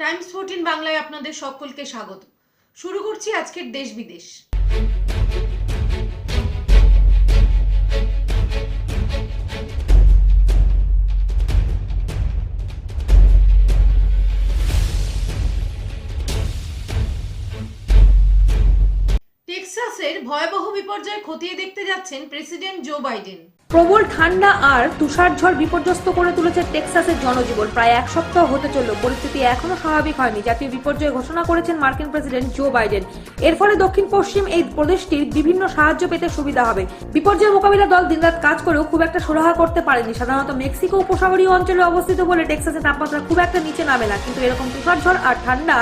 Times 14 বাংলায় আপনাদের সকলকে স্বাগত। শুরু করছি আজকের দেশ বিদেশ। টেক্সাসের ভয়াবহ বিপর্যয় খতিয়ে দেখতে যাচ্ছেন প্রেসিডেন্ট জো বাইডেন। প্রবল ঠান্ডা আর তুষারঝড় বিপর্যস্ত করে তুলেছে টেক্সাসের জনজীবন। প্রায় এক সপ্তাহ হতে চলল, পরিস্থিতি এখনো স্বাভাবিক হয়নি। জাতীয় বিপর্যয় ঘোষণা করেছেন মার্কিন প্রেসিডেন্ট জো বাইডেন। এর ফলে দক্ষিণ পশ্চিম এই প্রদেশটির বিভিন্ন সাহায্য পেতে সুবিধা হবে। বিপর্যয় মোকাবিলা দল দিনরাত কাজ করেও খুব একটা সুরাহা করতে পারেনি। সাধারণত মেক্সিকো উপসাগরীয় অঞ্চলে অবস্থিত বলে টেক্সাসের তাপমাত্রা খুব একটা নিচে নামে না, কিন্তু এরকম তুষারঝড় আর ঠান্ডা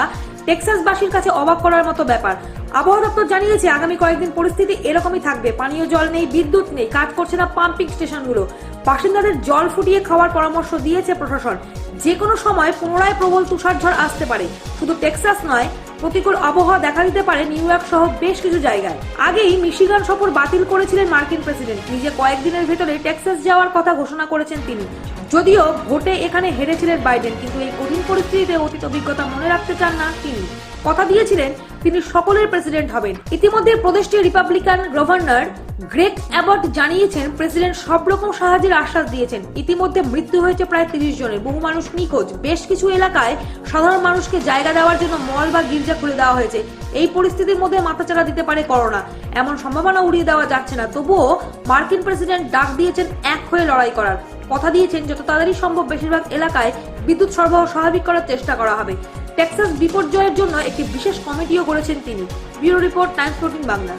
টেক্সাসবাসীর কাছে অবাক করার মতো ব্যাপার। আবহাওয়া দপ্তর জানিয়েছে আগামী কয়েকদিন পরিস্থিতি এরকমই থাকবে। পানীয় জল নেই, বিদ্যুৎ নেই, কাজ করছে না পাম্পিং স্টেশনগুলো। বাসিন্দাদের জল ফুটিয়ে খাওয়ার পরামর্শ দিয়েছে প্রশাসন। যে কোনো সময় পুনরায় প্রবল তুষারঝড় আসতে পারে। শুধু টেক্সাস নয়, প্রতিকূল আবহাওয়া দেখা দিতে পারে নিউ ইয়র্ক সহ বেশ কিছু জায়গায়। আগেই মিশিগান সফর বাতিল করেছিলেন মার্কিন প্রেসিডেন্ট। নিজে কয়েকদিনের ভেতরে টেক্সাস যাওয়ার কথা ঘোষণা করেছেন তিনি। যদিও ভোটে এখানে হেরেছিলেন বাইডেন, কিন্তু এই কঠিন পরিস্থিতিতে অতীত অভিজ্ঞতা মনে রাখতে চান না তিনি। কথা দিয়েছিলেন তিনি সকলের প্রেসিডেন্ট হবেন। ইতিমধ্যে প্রদেশটির রিপাবলিকান গভর্নর গ্রেগ অ্যাবট জানিয়েছেন প্রেসিডেন্ট সব রকম সাহায্যের আশ্বাস দিয়েছেন। ইতিমধ্যে মৃত্যু হয়েছে প্রায় 30 জনের, বহু মানুষ নিখোঁজ। বেশ কিছু এলাকায় সাধারণ মানুষকে জায়গা দেওয়ার জন্য মল বা গির্জা খুলে দেওয়া হয়েছে। এই পরিস্থিতির মধ্যে মাথাচাড়া দিতে পারে করোনা, এমন সম্ভাবনা উড়িয়ে দেওয়া যাচ্ছে না। তবুও মার্কিন প্রেসিডেন্ট ডাক দিয়েছেন এক হয়ে লড়াই করার। কথা দিয়েছেন যত তাড়াতাড়ি সম্ভব বেশিরভাগ এলাকায় বিদ্যুৎ সরবরাহ স্বাভাবিক করার চেষ্টা করা হবে। টেক্সাস বিপর্যয়ের জন্য একটি বিশেষ কমিটিও করেছেন তিনি। Bureau report, Times 14 Bangla.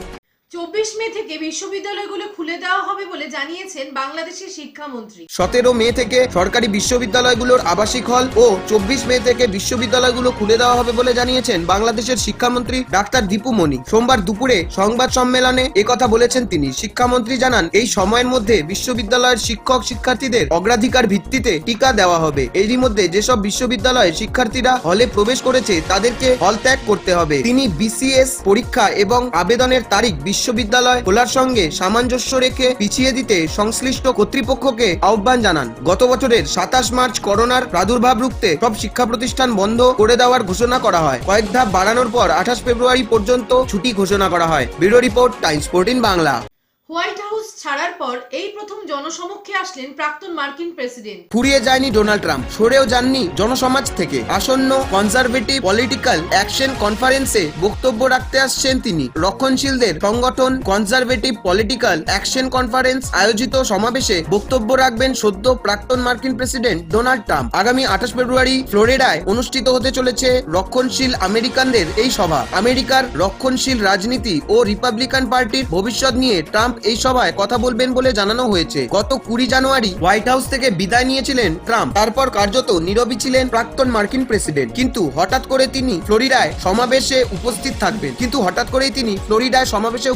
24 মে থেকে বিশ্ববিদ্যালয়গুলো খুলে দেওয়া হবে বলে জানিয়েছেন বাংলাদেশের শিক্ষামন্ত্রী। 17 মে থেকে সরকারি বিশ্ববিদ্যালয়গুলোর আবাসিক হল ও 24 মে থেকে বিশ্ববিদ্যালয়গুলো খুলে দেওয়া হবে বলে জানিয়েছেন বাংলাদেশের শিক্ষামন্ত্রী ডাক্তার দীপু মনি। সোমবার দুপুরে সংবাদ সম্মেলনে একথা বলেছেন তিনি। শিক্ষামন্ত্রী জানান, এই সময়ের মধ্যে বিশ্ববিদ্যালয়ের শিক্ষক শিক্ষার্থীদের অগ্রাধিকার ভিত্তিতে টিকা দেওয়া হবে। এরই মধ্যে যেসব বিশ্ববিদ্যালয়ে শিক্ষার্থীরা হলে প্রবেশ করেছে তাদেরকে হল ত্যাগ করতে হবে। তিনি বিসিএস পরীক্ষা এবং আবেদনের তারিখ বিশ্ববিদ্যালয় খোলার সঙ্গে সামঞ্জস্য রেখে পিছিয়ে দিতে সংশ্লিষ্ট কর্তৃপক্ষকে আহ্বান জানান। গত বছরের 27 মার্চ করোনার প্রাদুর্ভাব রুখতে সব শিক্ষা প্রতিষ্ঠান বন্ধ করে দেওয়ার ঘোষণা করা হয়। কয়েক ধাপ বাড়ানোর পর 28 ফেব্রুয়ারি পর্যন্ত ছুটি ঘোষণা করা হয়। Bureau report, Times 14 Bangla. White house ছাড়ার পর এই প্রথম জনসমক্ষে আসলেন প্রাক্তন মার্কিন প্রেসিডেন্ট। ফুরিয়ে যায়নি ডোনাল্ড ট্রাম্প, সরেও যাননি জনসমাজ থেকে। আসন্ন কনজারভেটিভ পলিটিক্যাল অ্যাকশন কনফারেন্সে বক্তব্য রাখতে আসছেন তিনি। রক্ষণশীলদের সংগঠন কনজারভেটিভ পলিটিক্যাল অ্যাকশন কনফারেন্স আয়োজিত সমাবেশে বক্তব্য রাখবেন সদ্য প্রাক্তন মার্কিন প্রেসিডেন্ট ডোনাল্ড ট্রাম্প। আগামী 28 ফেব্রুয়ারি ফ্লোরিডায় অনুষ্ঠিত হতে চলেছে রক্ষণশীল আমেরিকানদের এই সভা। আমেরিকার রক্ষণশীল রাজনীতি ও রিপাবলিকান পার্টির ভবিষ্যৎ নিয়ে ট্রাম্প এই সভায় কথা বলবেন বলে জানানো হয়েছে। গত 20 জানুয়ারি হোয়াইট হাউস থেকে বিদায় নিয়েছিলেন ট্রাম্প। তারপর কার্যত নীরবই ছিলেন প্রাক্তন মার্কিন প্রেসিডেন্ট। কিন্তু হঠাৎ করেই তিনি ফ্লোরিডায় সমাবেশে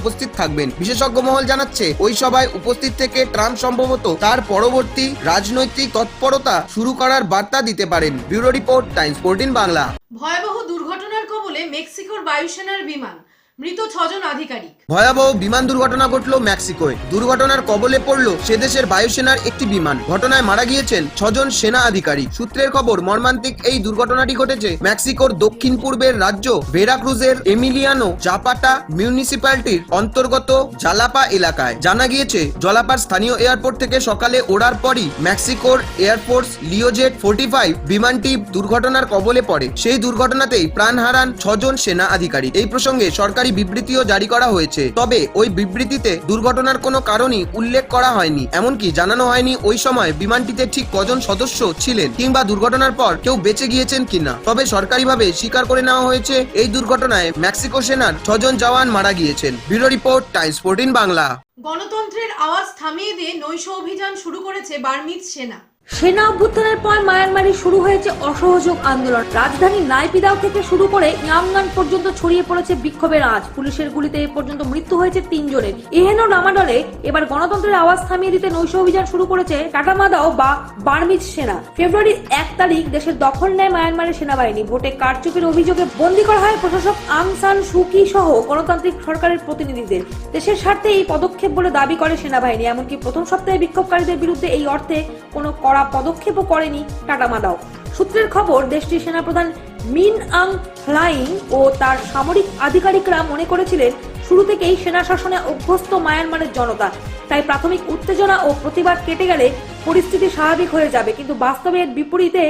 উপস্থিত থাকবেন। বিশেষজ্ঞ মহল জানাচ্ছে, ওই সভায় উপস্থিত থেকে ট্রাম্প সম্ভবত তার পরবর্তী রাজনৈতিক তৎপরতা শুরু করার বার্তা দিতে পারেন। Bureau report, Times 14 Bangla. ভয়াবহ দুর্ঘটনার কবলে মেক্সিকোর বায়ুসেনার বিমান, মৃত 6 জন আধিকারিক। ভয়াবহ বিমান দুর্ঘটনা ঘটল মেক্সিকোয়। দুর্ঘটনার কবলে পড়ল সে দেশের বায়ুসেনার একটি বিমান। ঘটনায় মারা গিয়েছেন 6 জন সেনা আধিকারিক। সূত্রের খবর, মর্মান্তিক এই দুর্ঘটনাটি ঘটেছে মেক্সিকোর দক্ষিণ পূর্বের রাজ্য ভেরাক্রুজের এমিলিয়ানো জাপাটা মিউনিসিপ্যালিটির অন্তর্গত জালাপা এলাকায়। জানা গিয়েছে, জলাপার স্থানীয় এয়ারপোর্ট থেকে সকালে ওড়ার পরই মেক্সিকোর এয়ারফোর্স লিওজেট 45 বিমানটি দুর্ঘটনার কবলে পড়ে। সেই দুর্ঘটনাতেই প্রাণ হারান 6 জন সেনা আধিকারিক। এই প্রসঙ্গে সরকারি বিবৃতিও জারি করা হয়েছে। তবে ওই বিবৃতিতে দুর্ঘটনার কোনো কারণই উল্লেখ করা হয়নি। এমনকি জানানো হয়নি ওই সময় বিমানটিতে ঠিক কজন সদস্য ছিলেন কিংবা দুর্ঘটনার পর কেউ বেঁচে গিয়েছেন কিনা। তবে সরকারিভাবে স্বীকার করে নেওয়া হয়েছে এই দুর্ঘটনায় মেক্সিকো সেনার 6 জন জওয়ান মারা গিয়েছেন। Bureau report, Times 14 Bangla. গণতন্ত্রের আওয়াজ থামিয়ে দিয়ে নৈশ অভিযান শুরু করেছে বার্মিজ সেনা। সেনা অভ্যুত্থানের পর মায়ানমারে শুরু হয়েছে অসহযোগ আন্দোলন। রাজধানী নাইপিদাও থেকে শুরু করে ইয়াঙ্গান পর্যন্ত ছড়িয়ে পড়েছে বিক্ষোভের আঁচ। পুলিশের গুলিতে এ পর্যন্ত মৃত্যু হয়েছে 3 জনের। এহেনো নামাডলে এবার গণতন্ত্রের আওয়াজ থামিয়ে দিতে নৈশ অভিযান শুরু করেছে টাটামাদাও বা বার্মিজ সেনা। ফেব্রুয়ারির 1 তারিখ দেশের দখল নেয় মায়ানমারের সেনাবাহিনী। ভোটে কারচুপির অভিযোগে বন্দী করা হয় প্রশাসক আং সান সুকি সহ গণতান্ত্রিক সরকারের প্রতিনিধিদের। দেশের স্বার্থে এই পদক্ষেপ বলে দাবি করে সেনাবাহিনী। এমনকি প্রথম সপ্তাহে বিক্ষোভকারীদের বিরুদ্ধে এই অর্থে কোনো কড়া পদক্ষেপও করেনি টাটামাদাও। সূত্রের খবর, দেশটির সেনাপ্রধান মিন আং হ্লাইং ও তার সামরিক আধিকারিকরা মনে করেছিলেন শুরু থেকেই সেনা শাসনে অভ্যস্ত মায়ানমারের জনতা, তাই প্রাথমিক উত্তেজনা ও প্রতিবাদ কেটে গেলে পরিস্থিতি স্বাভাবিক হয়ে যাবে, কিন্তু বাস্তবে এর বিপরীতে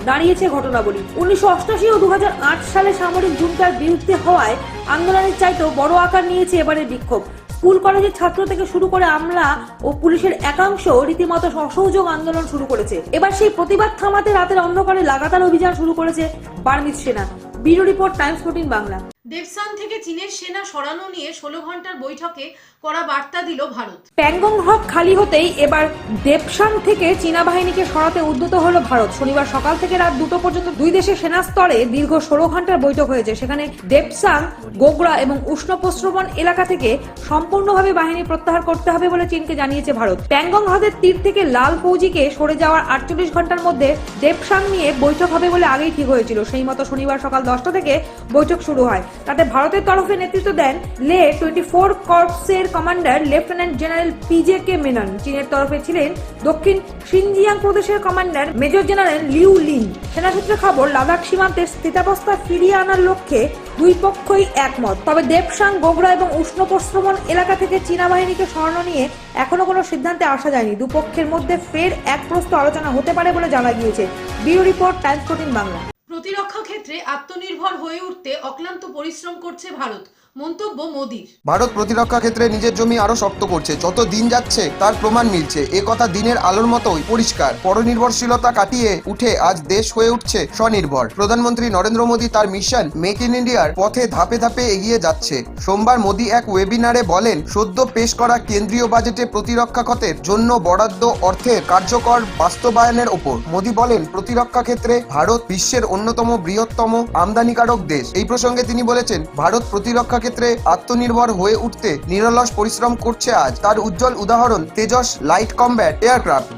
দাঁড়িয়েছে ঘটনাবলী। 1988 ও 2008 সালে সামরিক জুনটার বিরুদ্ধে হওয়ায় আন্দোলনের চাইতেও বড় আকার নিয়েছে এবারের বিক্ষোভ। স্কুল কলেজের ছাত্র থেকে শুরু করে আমলা ও পুলিশের একাংশ রীতিমতো অসহযোগ আন্দোলন শুরু করেছে। এবার সেই প্রতিবাদ থামাতে রাতের অন্ধকারে লাগাতার অভিযান শুরু করেছে বার্মিজ সেনা। Bureau report, Times 14 Bangla. Depsang থেকে চীনের সেনা সরানো নিয়ে 16 ঘন্টার বৈঠকে কড়া বার্তা দিল ভারত। প্যাংগং হ্রদ খালি হতেই এবার দেবসাং থেকে চীনা বাহিনীকে সরাতে উদ্যত হলো ভারত। শনিবার সকাল থেকে রাত 2টো পর্যন্ত দুই দেশের সেনা স্তরে দীর্ঘ 16 ঘন্টার বৈঠক হয়েছে। সেখানে দেবসাং, গোগরা এবং উষ্ণ প্রস্রবণ এলাকা থেকে সম্পূর্ণভাবে বাহিনী প্রত্যাহার করতে হবে বলে চীনকে জানিয়েছে ভারত। প্যাংগং হ্রদের তীর থেকে লাল ফৌজিকে সরে যাওয়ার 48 ঘন্টার মধ্যে দেবসাং নিয়ে বৈঠক হবে বলে আগেই ঠিক হয়েছিল। সেই মতো শনিবার সকাল 10টা থেকে বৈঠক শুরু হয়। তাতে ভারতের তরফে নেতৃত্ব দেন লে 24 কর্পসের commander lieutenant general PJK Menon. চীনের তরফে ছিলেন দক্ষিণ সিনজিয়াং প্রদেশের commander major general Liu Lin. সেনা সূত্রে খবর, লাদাখ সীমান্তের স্থিতাবস্থা ফিরিয়ে আনার লক্ষ্যে দুই পক্ষই একমত। তবে দেবসাং, গোগরা এবং উষ্ণ প্রস্রবণ এলাকা থেকে চীনা বাহিনীকে সরানো নিয়ে এখনো কোনো সিদ্ধান্তে আসা যায়নি। দুপক্ষের মধ্যে ফের এক প্রস্ত আলোচনা হতে পারে বলে জানা গিয়েছে। Bureau report, Times 14 Bangla. প্রতিরক্ষা ক্ষেত্রে আত্মনির্ভর হয়ে উঠতে অক্লান্ত পরিশ্রম করছে ভারত, মন্তব্য মোদির। ভারত প্রতিরক্ষা ক্ষেত্রে নিজের জমি আরো শক্ত করছে, যত দিন যাচ্ছে তার প্রমাণ মিলছে। এ কথা দিনের আলোর মতোই পরিষ্কার। পরনির্ভরশীলতা কাটিয়ে উঠে আজ দেশ হয়ে উঠছে স্বনির্ভর। প্রধানমন্ত্রী নরেন্দ্র মোদী তার মিশন মেক ইন ইন্ডিয়ার পথে ধাপে ধাপে এগিয়ে যাচ্ছে। সোমবার মোদী এক ওয়েবিনারে বলেন, সদ্য পেশ করা কেন্দ্রীয় বাজেটে প্রতিরক্ষা খাতের জন্য বরাদ্দ অর্থের কার্যকর বাস্তবায়নের ওপর মোদী বলেন, প্রতিরক্ষা ক্ষেত্রে ভারত বিশ্বের অন্যতম বৃহত্তম আমদানিকারক দেশ। এই প্রসঙ্গে তিনি বলেছেন, ভারত প্রতিরক্ষা ক্ষেত্রে আত্মনির্ভর হয়ে উঠতে নিরলস পরিশ্রম করছে। আজ তার উজ্জ্বল উদাহরণ তেজস লাইট কম্ব্যাট एयरक्राफ्ट।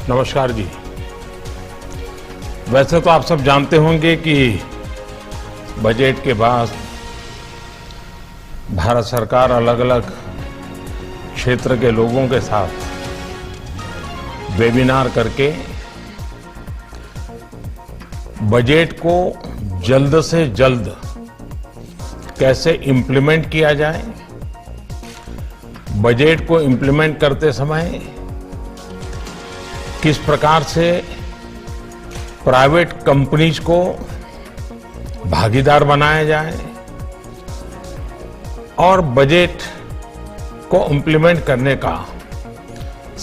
नमस्कार जी। वैसे तो आप सब जानते होंगे कि बजट के बाद भारत सरकार अलग अलग क्षेत्र के लोगों के साथ वेबिनार करके बजट को जल्द से जल्द कैसे इम्प्लीमेंट किया जाए, बजट को इम्प्लीमेंट करते समय किस प्रकार से प्राइवेट कंपनीज को भागीदार बनाया जाए और बजट को इम्प्लीमेंट करने का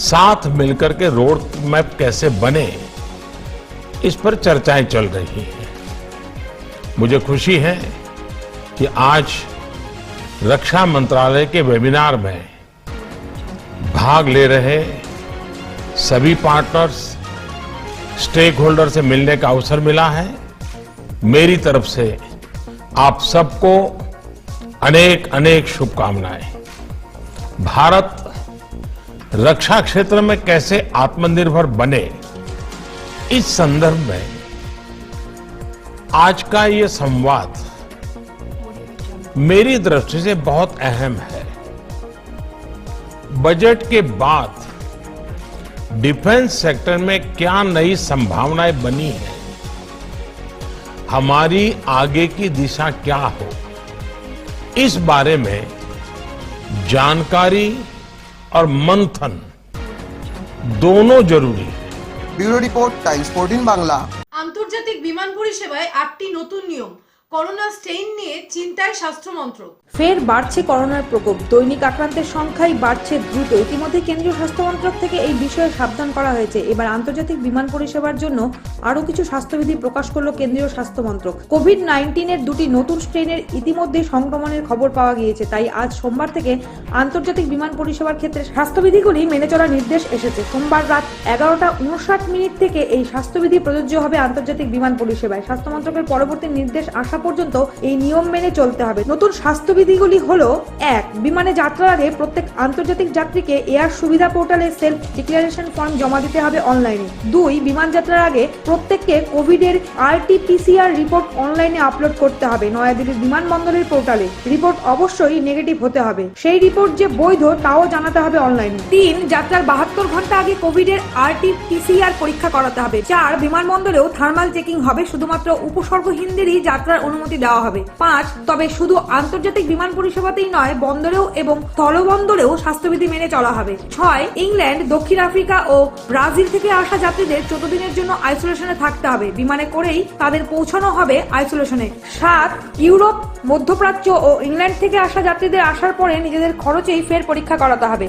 साथ मिलकर के रोड मैप कैसे बने, इस पर चर्चाएं चल रही हैं। मुझे खुशी है कि आज रक्षा मंत्रालय के वेबिनार में भाग ले रहे सभी पार्टनर्स, स्टेक होल्डर से मिलने का अवसर मिला है। मेरी तरफ से आप सबको अनेक अनेक शुभकामनाएं। भारत रक्षा क्षेत्र में कैसे आत्मनिर्भर बने, इस संदर्भ में आज का ये संवाद मेरी दृष्टि से बहुत अहम है। बजट के बाद डिफेंस सेक्टर में क्या नई संभावनाएं बनी है, हमारी आगे की दिशा क्या हो, इस बारे में जानकारी और मंथन दोनों जरूरी है। Bureau report, Times 14 Bangla. আন্তর্জাতিক বিমান পরিষেবায় 8টি নতুন নিয়ম, করোনা স্টেইন নিয়ে চিন্তায় স্বাস্থ্য মন্ত্রক। ফের বাড়ছে করোনার প্রকোপ, দৈনিক আক্রান্তের সংখ্যাই বাড়ছে দ্রুত। ইতিমধ্যে কেন্দ্রীয় স্বাস্থ্য মন্ত্রক থেকে এই বিষয়ে সাবধান করা হয়েছে। এবার আন্তর্জাতিক বিমান পরিষেবার জন্য আরো কিছু স্বাস্থ্যবিধি প্রকাশ করলো কেন্দ্রীয় স্বাস্থ্য মন্ত্রক। কোভিড-19 এর দুটি নতুন স্ট্রেনের ইতিমধ্যে সংক্রমণের খবর পাওয়া গিয়েছে, তাই আজ সোমবার থেকে আন্তর্জাতিক বিমান পরিষেবার ক্ষেত্রে স্বাস্থ্যবিধিগুলি মেনে চলার নির্দেশ এসেছে। সোমবার রাত 11:59 থেকে এই স্বাস্থ্যবিধি প্রযোজ্য হবে আন্তর্জাতিক বিমান পরিষেবায়। স্বাস্থ্য মন্ত্রকের পরবর্তী নির্দেশ আসা আসা পর্যন্ত এই নিয়ম মেনে চলতে হবে। নতুন স্বাস্থ্যবিধিগুলি হলো: 1. বিমানে যাত্রার আগে প্রত্যেক আন্তর্জাতিক যাত্রীকে এয়ার সুবিধা পোর্টালে সেলফ ডিক্লারেশন ফর্ম জমা দিতে হবে অনলাইনে। 2. বিমান যাত্রার আগে প্রত্যেককে কোভিডের RT-PCR রিপোর্ট অনলাইনে আপলোড করতে হবে নয়াদিল্লির বিমানবন্দরের পোর্টালে। রিপোর্ট অবশ্যই নেগেটিভ হতে হবে, সেই রিপোর্ট যে বৈধ তাও জানাতে হবে অনলাইনে। 3. যাত্রার 72 ঘন্টা আগে কোভিডের RT-PCR পরীক্ষা করাতে হবে। 4. বিমানবন্দরেও থার্মাল চেকিং হবে, শুধুমাত্র উপসর্গহীনদেরই যাত্রার অনুমতি দেওয়া হবে। 5. তবে শুধু আন্তর্জাতিক বিমান পরিষেবাতেই নয়, বন্দরেও এবং স্থলবন্দরেও স্বাস্থ্যবিধি মেনে চলা হবে। 6. ইংল্যান্ড, দক্ষিণ আফ্রিকা ও ব্রাজিল থেকে আসা যাত্রীদের 14 দিনের জন্য আইসোলেশনে থাকতে হবে, বিমানে করেই তাদের পৌঁছানো হবে আইসোলেশনে। 7. ইউরোপ, মধ্যপ্রাচ্য ও ইংল্যান্ড থেকে আসা যাত্রীদের আসার পরে নিজেদের খরচেই ফের পরীক্ষা করাতে হবে।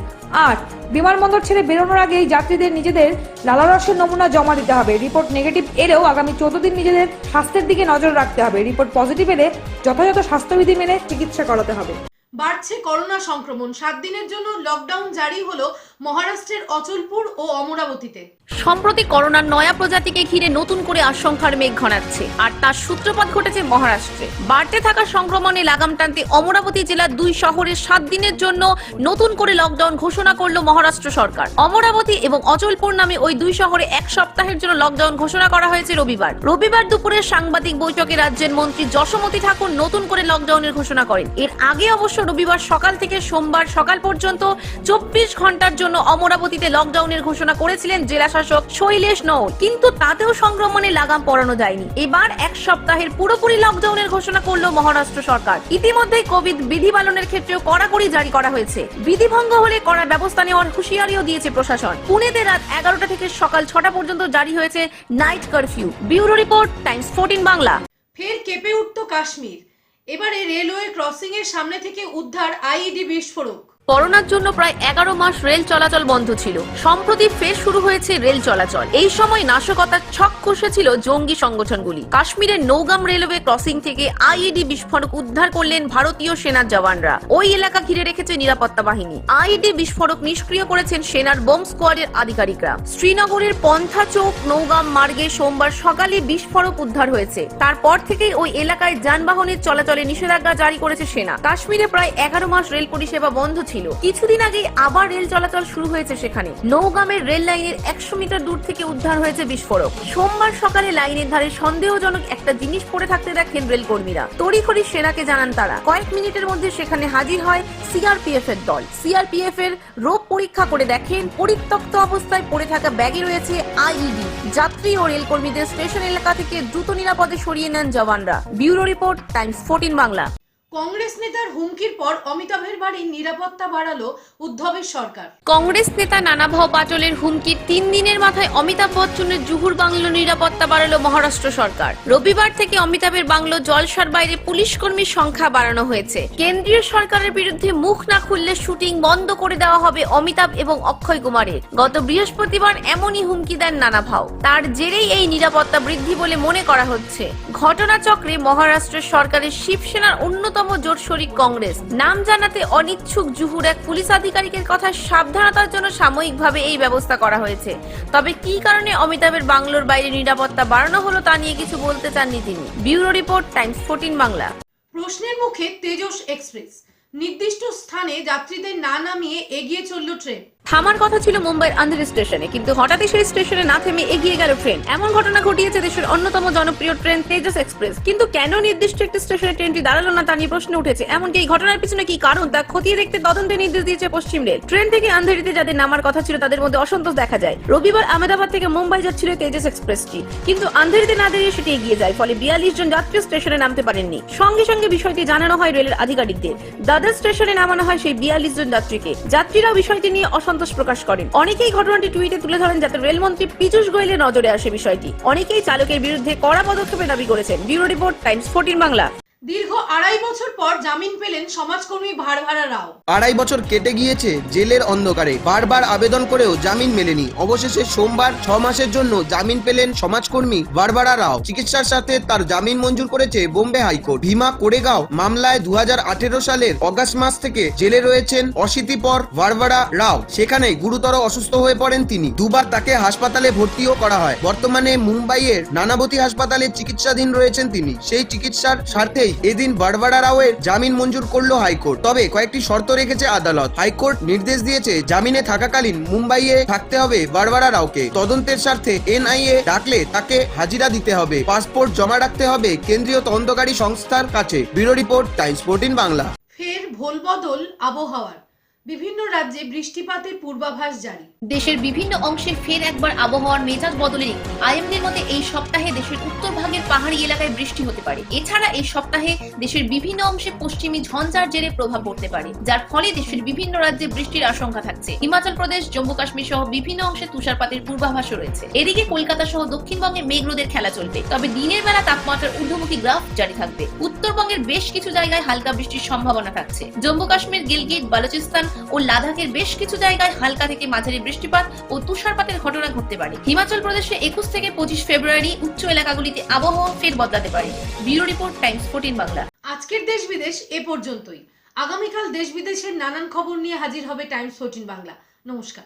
8. বিমানবন্দর ছেড়ে বেরোনোর আগেই যাত্রীদের নিজেদের লালারসের নমুনা জমা দিতে হবে। রিপোর্ট নেগেটিভ এলেও আগামী 14 দিন নিজেদের স্বাস্থ্যের দিকে নজর রাখতে হবে। রিপোর্ট পজিটিভ এলে যথাযথ স্বাস্থ্যবিধি মেনে চিকিৎসা করাতে হবে। বাড়ছে করোনা সংক্রমণ, 7 দিনের জন্য লকডাউন জারি হলো মহারাষ্ট্রের অচলপুর ও অমরাবতীতে। সম্প্রতি করোনার নয়া প্রজাতিকে ঘিরে নতুন করে আশঙ্কার মেঘ ঘনাচ্ছে, আর তার সূত্রপাত ঘটেছে মহারাষ্ট্রে। বাড়তে থাকা সংক্রমণে লাগাম টানতে অমরাবতী জেলার 2 শহরে 7 দিনের জন্য নতুন করে লকডাউন ঘোষণা করলো মহারাষ্ট্র সরকার। অমরাবতী এবং অচলপুর নামে ওই 2 শহরে 1 সপ্তাহের জন্য লকডাউন ঘোষণা করা হয়েছে রবিবার দুপুরে সাংবাদিক বৈঠকে রাজ্যের মন্ত্রী যশোমতী ঠাকুর নতুন করে লকডাউনের ঘোষণা করেন। এর আগে অবশ্য রবিবার সকাল থেকে সোমবার সকাল পর্যন্ত 24 ঘন্টার জন্য অমরাবতীতে লকডাউনের ঘোষণা করেছিলেন জেলা শাসক শৈলেশ নৌল, কিন্তু তাতেও সংক্রমণে লাগাম পরানো যায়নি। এবার 1 সপ্তাহের পুরোপুরি লকডাউনের ঘোষণা করলো মহারাষ্ট্র সরকার। ইতিমধ্যে কোভিড বিধি পালনের ক্ষেত্রেও কড়াকড়ি জারি করা হয়েছে। বিধিভঙ্গ হলে কড়া ব্যবস্থা নেওয়ার হুঁশিয়ারিও দিয়েছে প্রশাসন। পুনেতে রাত 11টা থেকে সকাল 6টা পর্যন্ত জারি হয়েছে night curfew. Bureau report, Times 14 Bangla. ফের কেঁপে উঠত কাশ্মীর, এবারে রেলওয়ে ক্রসিং এর সামনে থেকে উদ্ধার আইইডি বিস্ফোরক। করোনার জন্য প্রায় 11 মাস রেল চলাচল বন্ধ ছিল, সম্প্রতি ফের শুরু হয়েছে রেল চলাচল। এই সময় নাশকতার ছক কষেছিল জঙ্গি সংগঠনগুলি। কাশ্মীরের নৌগাম রেলওয়ে ক্রসিং থেকে আইইডি বিস্ফোরক উদ্ধার করলেন ভারতীয় সেনার জওয়ানরা। ওই এলাকা ঘিরে রেখেছে নিরাপত্তা বাহিনী। আইইডি বিস্ফোরক নিষ্ক্রিয় করেছেন সেনার বোম স্কোয়াডের আধিকারিকরা। শ্রীনগরের পন্থা চৌক নৌগাম মার্গে সোমবার সকালে বিস্ফোরক উদ্ধার হয়েছে। তারপর থেকেই ওই এলাকায় যানবাহনের চলাচলে নিষেধাজ্ঞা জারি করেছে সেনা। কাশ্মীরে প্রায় 11 মাস রেল পরিষেবা বন্ধ ছিল। কিছুদিন আগে আবার রেল চলাচল শুরু হয়েছে সেখানে। নৌগামের রেল লাইনের 100 মিটার দূর থেকে উদ্ধার হয়েছে বিস্ফোরক। সোমবার সকালে লাইনের ধারে সন্দেহজনক একটা জিনিস পড়ে থাকতে দেখেন রেল কর্মীরা। তড়িঘড়ি সেনাকে জানান তারা। কয়েক মিনিটের মধ্যে সেখানে হাজির হয় সিআরপিএফ এর দল। সিআরপিএফ এর রোগ পরীক্ষা করে দেখেন পরিত্যক্ত অবস্থায় পড়ে থাকা ব্যাগে রয়েছে আইইডি। যাত্রী ও রেল কর্মীদের স্টেশন এলাকা থেকে দ্রুত নিরাপদে সরিয়ে নেন জওয়ানরা। Bureau report, Times 14 Bangla. Congress নেতার হুমকির পর অমিতাভের বাড়ির নিরাপত্তা বাড়ালো উদ্ধবের সরকার। কংগ্রেস নেতা নানাভাউ পাটোলের হুমকির 3 দিনের মাথায় অমিতাভ বচ্চনের জুহুর বাংলো নিরাপত্তা বাড়ালো মহারাষ্ট্র সরকার। রবিবার থেকে অমিতাভের বাংলো জলসার বাইরে পুলিশ কর্মীর সংখ্যা বাড়ানো হয়েছে। কেন্দ্রীয় সরকারের বিরুদ্ধে মুখ না খুললে শুটিং বন্ধ করে দেওয়া হবে অমিতাভ এবং অক্ষয় কুমারের। গত বৃহস্পতিবার এমনই হুমকি দেন নানাভাউ। তার জেরেই এই নিরাপত্তা বৃদ্ধি বলে মনে করা হচ্ছে। ঘটনাচক্রে মহারাষ্ট্রের সরকারের শিবসেনার অন্যতম জোট শরিক কংগ্রেস। নাম জানাতে অনিচ্ছুক জুহুর এক পুলিশ আধিকারিকের কথা সাবধানতার জন্য সাময়িকভাবে এই ব্যবস্থা করা হয়েছে। তবে কি কারণে অমিতাভের বাংলোর বাইরে নিরাপত্তা বাড়ানো হলো তা নিয়ে কিছু বলতে চাননি তিনি। Bureau report, Times 14 Bangla. প্রশ্নের মুখে তেজস এক্সপ্রেস, নির্দিষ্ট স্থানে যাত্রীদের না নামিয়ে এগিয়ে চলল ট্রেন। থামার কথা ছিল মুম্বাইয়ের আন্ধেরি স্টেশনে, কিন্তু হঠাৎই সেই স্টেশনে না থেমে এগিয়ে গেল ট্রেন। এমন ঘটনা ঘটিয়েছে দেশের অন্যতম জনপ্রিয় ট্রেন তেজস এক্সপ্রেস। কিন্তু কেন নির্দিষ্ট একটি স্টেশনে ট্রেনটি দাঁড়ালো না তা নিয়ে প্রশ্ন উঠেছে। এমনকি এই ঘটনার পিছনে কি কারণ তা খতিয়ে দেখতে তদন্তের নির্দেশ দিয়েছে পশ্চিম রেল। ট্রেন থেকে আন্ধেরিতে যাদের নামার কথা ছিল তাদের মধ্যে অসন্তোষ দেখা যায়। রবিবার আহমেদাবাদ থেকে মুম্বাই যাচ্ছিল তেজস এক্সপ্রেসটি, কিন্তু আন্ধেরিতে না দাঁড়িয়ে সেটি এগিয়ে যায়। ফলে 42 জন যাত্রী স্টেশনে নামতে পারেননি। সঙ্গে সঙ্গে বিষয়টি জানানো হয় রেলের আধিকারিকদের। দাদর স্টেশনে নামানো হয় সেই 42 জন যাত্রীকে। যাত্রীরাও বিষয়টি নিয়ে অসন্তোষ প্রকাশ করেন। অনেকেই ঘটনাটি টুইটে তুলে ধরেন যাতে রেলমন্ত্রী পীযূষ গোয়েলের নজরে আসে বিষয়টি। অনেকেই চালকের বিরুদ্ধে কড়া পদক্ষেপের দাবি করেছেন। Bureau report, Times 14 Bangla. দীর্ঘ 2.5 বছর পর জামিন পেলেন সমাজকর্মী ভারভারা রাও। 2.5 বছর কেটে গিয়েছে জেলের অন্ধকারে, বারবার আবেদন করেও জামিন মেলেনি। অবশেষে সোমবার 6 মাসের জন্য জামিন পেলেন সমাজকর্মী ভারভারা রাও। চিকিৎসার সাথে তার জামিন মঞ্জুর করেছে বোম্বে হাইকোর্ট। ভীমা কোরেগাঁও মামলায় 2018 সালের অগাস্ট মাস থেকে জেলে রয়েছেন অশীতিপর ভারভারা রাও। সেখানে গুরুতর অসুস্থ হয়ে পড়েন তিনি। দুবার তাকে হাসপাতালে ভর্তিও করা হয়। বর্তমানে মুম্বাইয়ের নানাবতী হাসপাতালে চিকিৎসাধীন রয়েছেন তিনি। সেই চিকিৎসার স্বার্থে এদিন ভারভারা রাওয়ের জামিন মঞ্জুর করলো হাইকোর্ট। তবে কয়েকটি শর্ত রেখেছে আদালত। হাইকোর্ট নির্দেশ দিয়েছে জামিনে থাকাকালীন মুম্বাইয়ে থাকতে হবে ভারভারা রাওকে। তদন্তের স্বার্থে এনআইএ ডাকলে তাকে হাজিরা দিতে হবে। পাসপোর্ট জমা রাখতে হবে কেন্দ্রীয় তদন্তকারী সংস্থার কাছে। Bureau report, Times 14 Bangla. ফের ভোলবদল আবহাওয়ার, বিভিন্ন রাজ্যে বৃষ্টিপাতের পূর্বাভাস জারি। দেশের বিভিন্ন অংশে ফের একবার আবহাওয়ার মেজাজ বদলের ইঙ্গিত। আইএমডির মতে এই সপ্তাহে দেশের উত্তর ভাগের পাহাড়ি এলাকায় বৃষ্টি হতে পারে। এছাড়া এই সপ্তাহে দেশের বিভিন্ন অংশে পশ্চিমী ঝঞ্ঝার জেরে প্রভাব পড়তে পারে, যার ফলে দেশের বিভিন্ন রাজ্যে বৃষ্টির আশঙ্কা থাকছে। হিমাচল প্রদেশ, জম্মু কাশ্মীর সহ বিভিন্ন অংশে তুষারপাতের পূর্বাভাসও রয়েছে। এদিকে কলকাতা সহ দক্ষিণবঙ্গে মেঘরোদের খেলা চলবে, তবে দিনের বেলা তাপমাত্রার ঊর্ধ্বমুখী গ্রাফ জারি থাকবে। উত্তরবঙ্গের বেশ কিছু জায়গায় হালকা বৃষ্টির সম্ভাবনা থাকছে। জম্মু কাশ্মীর, গিলগিট, বালুচিস্তান ও লাদাখের বেশ কিছু জায়গায় হালকা থেকে মাঝারি বৃষ্টিপাত ও তুষারপাতের ঘটনা ঘটতে পারে। হিমাচল প্রদেশে 21 থেকে 25 ফেব্রুয়ারি উচ্চ এলাকাগুলিতে আবহাওয়া ফের বদলাতে পারে। Bureau report, Times 14 Bangla. আজকের দেশ বিদেশ এ পর্যন্তই। আগামীকাল দেশ বিদেশের নানান খবর নিয়ে হাজির হবে টাইমস 14 বাংলা। নমস্কার।